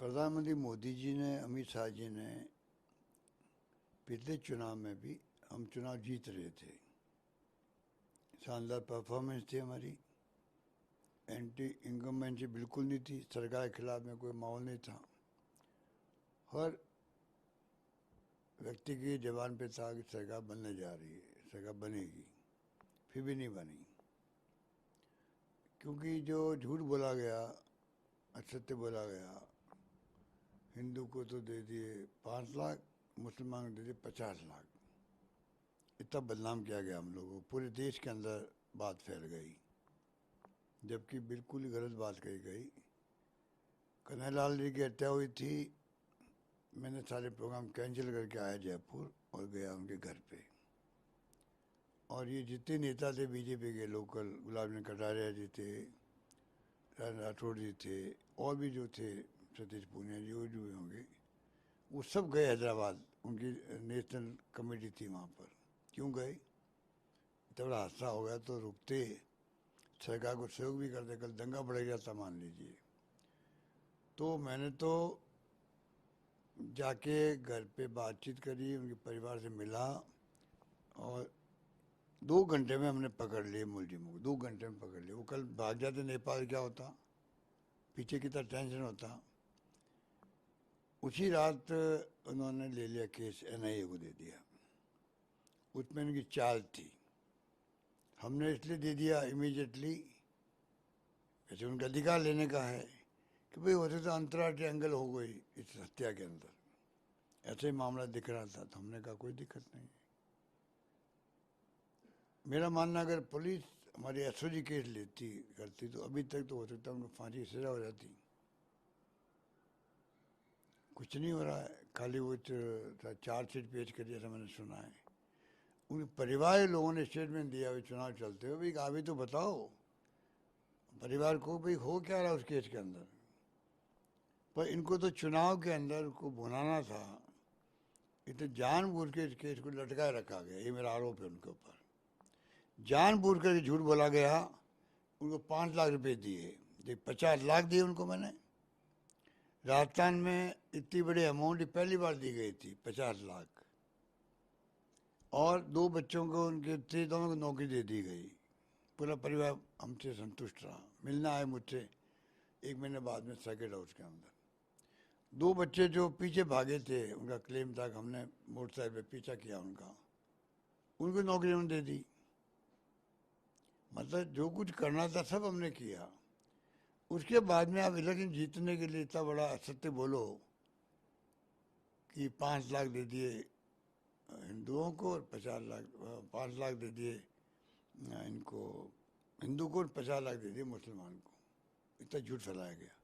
प्रधानमंत्री मोदी जी ने, अमित शाह जी ने पिछले चुनाव में भी हम चुनाव जीत रहे थे, शानदार परफॉर्मेंस थी हमारी, एंटी इनकम्बेंसी बिल्कुल नहीं थी, सरकार के खिलाफ में कोई माहौल नहीं था। हर व्यक्ति की जबान पे था कि सरकार बनने जा रही है, सरकार बनेगी, फिर भी नहीं बनी, क्योंकि जो झूठ बोला गया, असत्य बोला गया। हिंदू को तो दे दिए 5 लाख, मुसलमान को दे दिए 50 लाख, इतना बदनाम किया गया हम लोगों को, पूरे देश के अंदर बात फैल गई, जबकि बिल्कुल ही गलत बात कही गई। कन्हैयालाल जी की हत्या हुई थी, मैंने सारे प्रोग्राम कैंसिल करके आया जयपुर और गया उनके घर पे। और ये जितने नेता थे बीजेपी के लोकल, गुलाब चंद कटारिया जी थे, राठौड़ जी थे, और भी जो थे सतीश पूनिया जी, वो जो भी होंगे, वो सब गए हैदराबाद, उनकी नेशनल कमेटी थी वहाँ पर। क्यों गए? इतना बड़ा हादसा हो गया तो रुकते, सरकार को सहयोग भी करते, कल दंगा बढ़ जाता मान लीजिए। तो मैंने तो जाके घर पे बातचीत करी, उनके परिवार से मिला, और 2 घंटे में हमने पकड़ लिए मुलजिमों को, 2 घंटे में पकड़ लिए। वो कल भाग जाते नेपाल, क्या होता, पीछे कितना टेंशन होता। उसी रात उन्होंने ले लिया केस, एनआईए को दे दिया। उसमें उनकी चाल थी, हमने इसलिए दे दिया इमीडिएटली, वैसे उनका अधिकार लेने का है कि भाई होते तो अंतर्राष्ट्रीय एंगल हो गई इस हत्या के अंदर, ऐसे ही मामला दिख रहा था, तो हमने कहा कोई दिक्कत नहीं। मेरा मानना, अगर पुलिस हमारी एसओजी केस लेती करती तो अभी तक तो हो सकता उनको फांसी की सजा हो जाती। कुछ नहीं हो रहा है, खाली वो चार्जशीट पेश करी, ऐसा मैंने सुना है। उनके परिवार के लोगों ने स्टेटमेंट दिया हुई चुनाव चलते हुए, भाई अभी तो बताओ परिवार को, भाई हो क्या रहा उस केस के अंदर। पर इनको तो चुनाव के अंदर को भुनाना था, इतने जानबूझ के इस केस को लटकाए रखा गया, ये मेरा आरोप है उनके ऊपर। जानबूझ कर झूठ बोला गया, उनको 5 लाख रुपए दिए, 50 लाख दिए उनको मैंने। राजस्थान में इतनी बड़ी अमाउंट पहली बार दी गई थी, 50 लाख। और 2 बच्चों को उनके थे, दोनों को नौकरी दे दी गई। पूरा परिवार हमसे संतुष्ट रहा, मिलना आए मुझसे 1 महीने बाद में सर्किट हाउस के अंदर। 2 बच्चे जो पीछे भागे थे, उनका क्लेम था कि हमने मोटरसाइकिल पे पीछा किया उनका, उनको नौकरी उन्होंने दे दी। मतलब जो कुछ करना था सब हमने किया। उसके बाद में आप इलेक्शन जीतने के लिए इतना बड़ा असत्य बोलो कि 5 लाख दे दिए हिंदुओं को और 5 लाख दे दिए इनको, हिंदू को 50 लाख दे दिए मुसलमान को, इतना झूठ फैलाया गया।